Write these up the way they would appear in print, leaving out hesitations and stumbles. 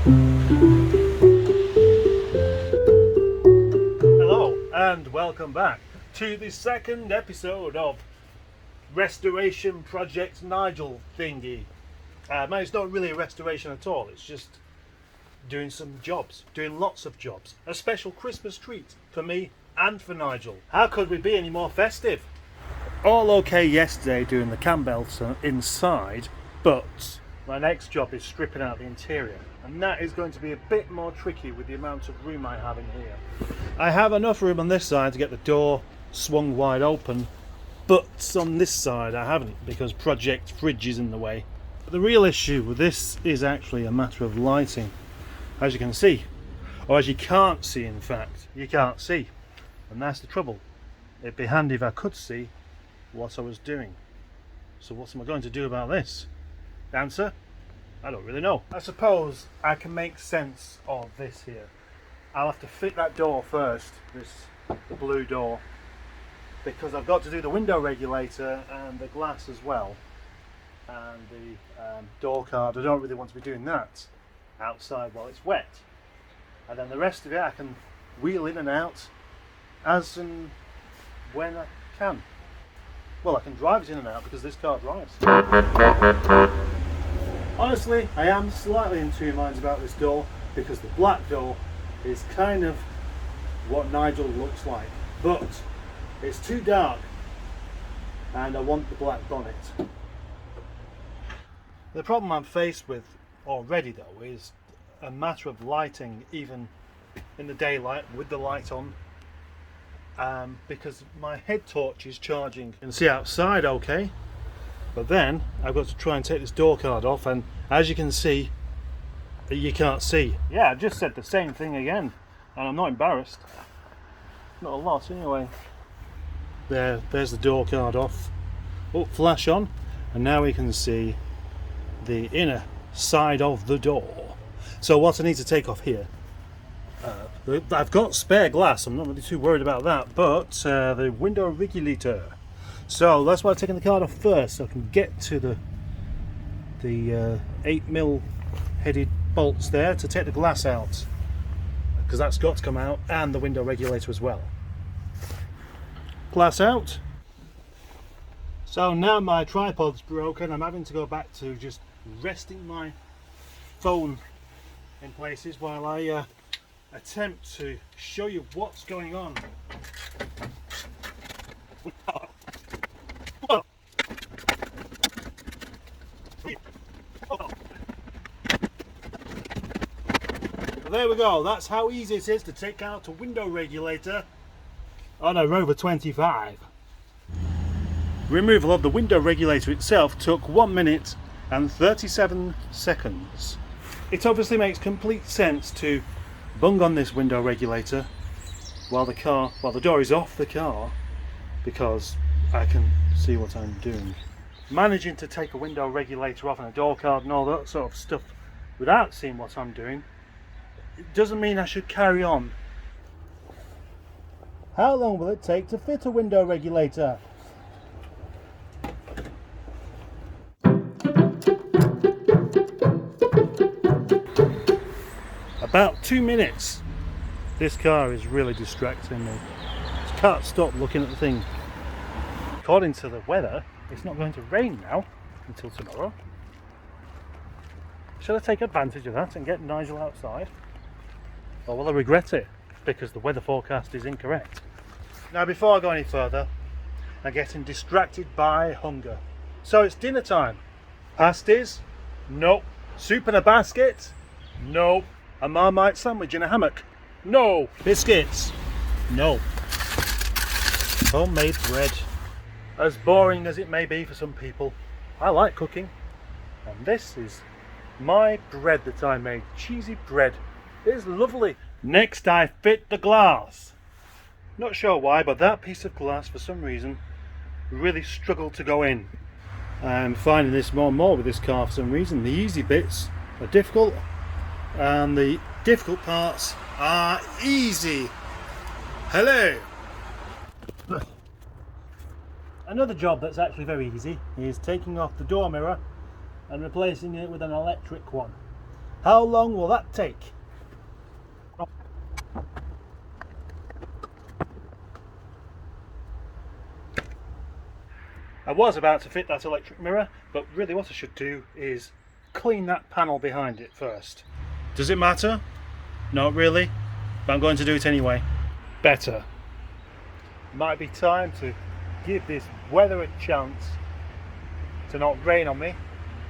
Hello and welcome back to the second episode of Restoration Project Nigel thingy. Man, it's not really a restoration at all, it's just doing some jobs, doing lots of jobs. A special Christmas treat for me and for Nigel. How could we be any more festive? All okay yesterday doing the cam belts inside, but my next job is stripping out the interior, and that is going to be a bit more tricky with the amount of room I have in here. I have enough room on this side to get the door swung wide open, but on this side I haven't because Project Fridge is in the way. But the real issue with this is actually a matter of lighting. As you can see, or as you can't see in fact, you can't see, and that's the trouble. It'd be handy if I could see what I was doing. So what am I going to do about this? The answer? I don't really know. I suppose I can make sense of this here. I'll have to fit that door first, the blue door, because I've got to do the window regulator and the glass as well, and the door card. I don't really want to be doing that outside while it's wet, and then the rest of it I can wheel in and out as and when I can. Well, I can drive it in and out because this car drives. Honestly, I am slightly in two minds about this door because the black door is kind of what Nigel looks like, but it's too dark and I want the black bonnet. The problem I'm faced with already though is a matter of lighting, even in the daylight with the light on, because my head torch is charging. You can see outside okay, but then I've got to try and take this door card off, and as you can see, you can't see. Yeah, I just said the same thing again, and I'm not embarrassed. Not a lot anyway. There's the door card off. Oh, flash on, and now we can see the inner side of the door. So what I need to take off here, I've got spare glass, I'm not really too worried about that, but the window regulator. So that's why I've taken the card off first, so I can get to the 8mm headed bolts there to take the glass out, because that's got to come out, and the window regulator as well. Glass out. So now my tripod's broken, I'm having to go back to just resting my phone in places while I attempt to show you what's going on. There we go, that's how easy it is to take out a window regulator on a Rover 25. Removal of the window regulator itself took 1 minute and 37 seconds. It obviously makes complete sense to bung on this window regulator while the door is off the car, because I can see what I'm doing. Managing to take a window regulator off and a door card and all that sort of stuff without seeing what I'm doing, it doesn't mean I should carry on. How long will it take to fit a window regulator? About 2 minutes. This car is really distracting me. I can't stop looking at the thing. According to the weather, it's not going to rain now until tomorrow. Shall I take advantage of that and get Nigel outside? Or will I regret it because the weather forecast is incorrect? Now before I go any further, I'm getting distracted by hunger. So it's dinner time. Pasties? Nope. Soup in a basket? Nope. A Marmite sandwich in a hammock? No. Biscuits? No. Homemade bread. As boring as it may be for some people, I like cooking, and this is my bread that I made. Cheesy bread. It's lovely. Next I fit the glass. Not sure why, but that piece of glass for some reason really struggled to go in. I'm finding this more and more with this car for some reason. The easy bits are difficult and the difficult parts are easy. Hello. Another job that's actually very easy is taking off the door mirror and replacing it with an electric one. How long will that take? I was about to fit that electric mirror, but really what I should do is clean that panel behind it first. Does it matter? Not really, but I'm going to do it anyway. Better. Might be time to give this weather a chance to not rain on me.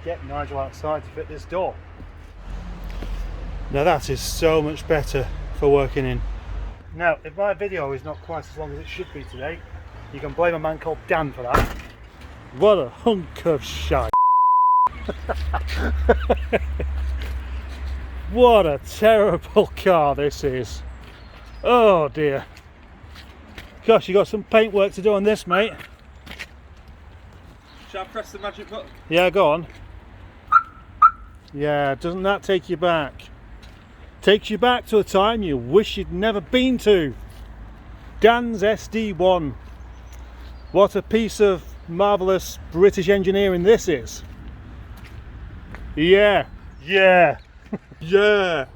Get Nigel outside to fit this door. Now that is so much better for working in. Now, if my video is not quite as long as it should be today, you can blame a man called Dan for that. What a hunk of shite. What a terrible car this is. Oh dear. Gosh, you got some paint work to do on this, mate. Shall I press the magic button? Yeah, go on. Yeah, doesn't that take you back? Takes you back to a time you wish you'd never been to. Dan's SD1. What a piece of marvellous British engineering this is. Yeah, yeah, yeah.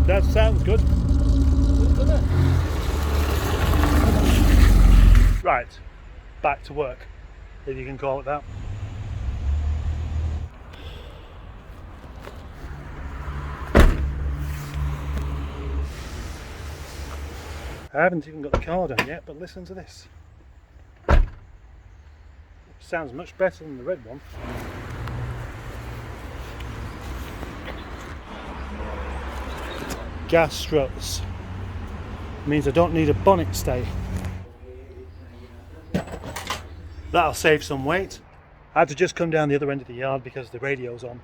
That sounds good. Right, back to work, if you can call it that. I haven't even got the car down yet, but listen to this. It sounds much better than the red one. Gas struts. Means I don't need a bonnet stay. That'll save some weight. I had to just come down the other end of the yard because the radio's on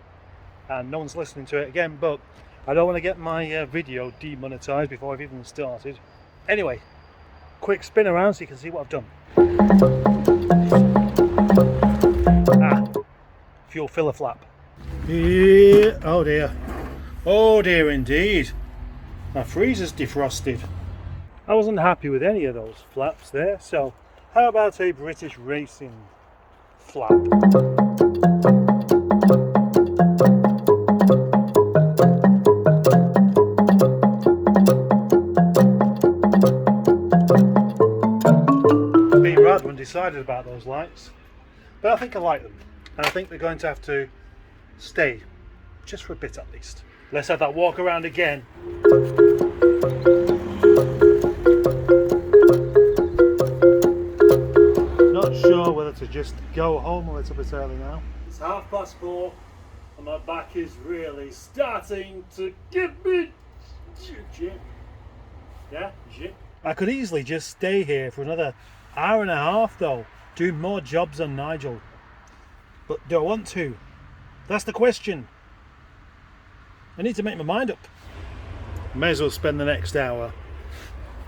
and no one's listening to it again, but I don't want to get my video demonetized before I've even started. Anyway, quick spin around so you can see what I've done. Fuel filler flap. Yeah, oh dear. Oh dear indeed. My freezer's defrosted. I wasn't happy with any of those flaps there, so how about a British racing flap? I've been rather undecided about those lights, but I think I like them, and I think they're going to have to stay, just for a bit at least. Let's have that walk around again. Not sure whether to just go home a little bit early now. It's 4:30 and my back is really starting to give me jip. Yeah, jip. I could easily just stay here for another hour and a half though, doing more jobs on Nigel. But do I want to? That's the question. I need to make my mind up. May as well spend the next hour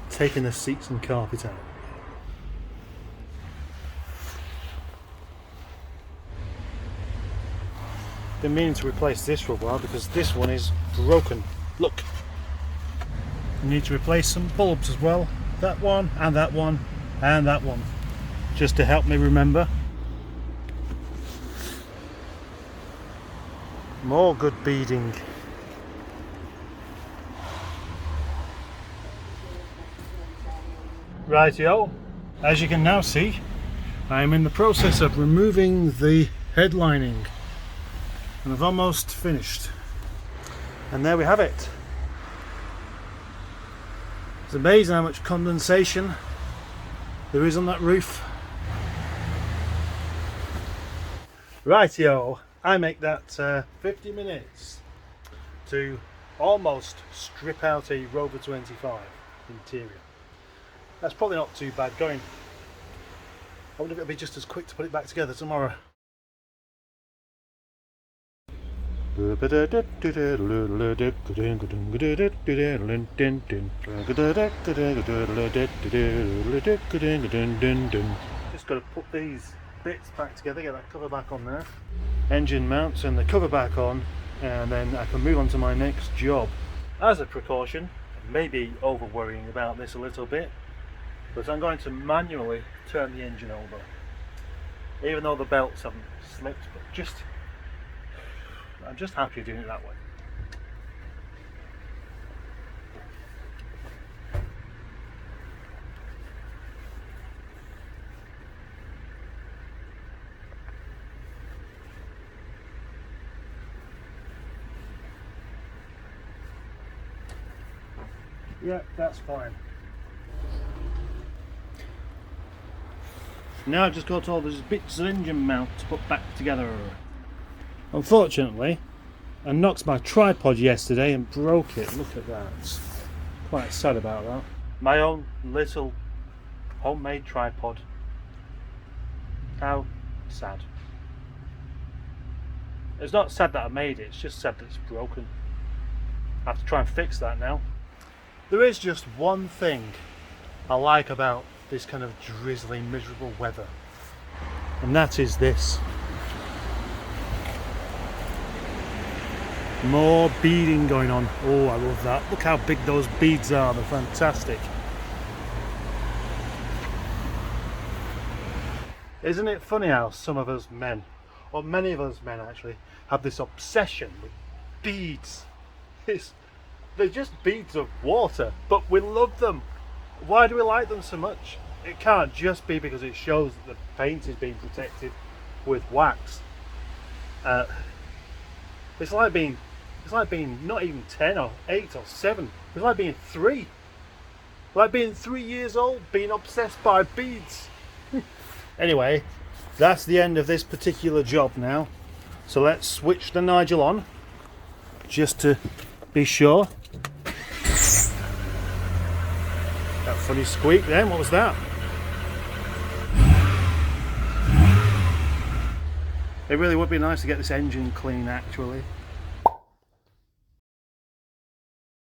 taking the seats and carpet out. Been meaning to replace this for a while because this one is broken. Look. I need to replace some bulbs as well. That one and that one and that one. Just to help me remember. More good beading. Rightio, as you can now see, I am in the process of removing the headlining and I've almost finished. And there we have it. It's amazing how much condensation there is on that roof. Rightio, I make that 50 minutes to almost strip out a Rover 25 interior. That's probably not too bad going. I wonder if it'll be just as quick to put it back together tomorrow. Just got to put these bits back together, get that cover back on there. Engine mounts and the cover back on, and then I can move on to my next job. As a precaution, maybe over worrying about this a little bit, but I'm going to manually turn the engine over, even though the belts haven't slipped, but I'm just happy doing it that way. Yeah, that's fine. Now I've just got all these bits of engine mount to put back together. Unfortunately, I knocked my tripod yesterday and broke it. Look at that. Quite sad about that. My own little homemade tripod. How sad. It's not sad that I made it, it's just sad that it's broken. I have to try and fix that now. There is just one thing I like about this kind of drizzly, miserable weather, and that is this. More beading going on. Oh, I love that. Look how big those beads are, they're fantastic. Isn't it funny how some of us men, or many of us men actually, have this obsession with beads? They're just beads of water, but we love them. Why do we like them so much? It can't just be because it shows that the paint is being protected with wax. It's like being not even 10 or 8 or 7. It's like being 3. Like being 3 years old, being obsessed by beads. Anyway, that's the end of this particular job now. So let's switch the Nigel on, just to be sure. That funny squeak then, what was that? It really would be nice to get this engine clean actually.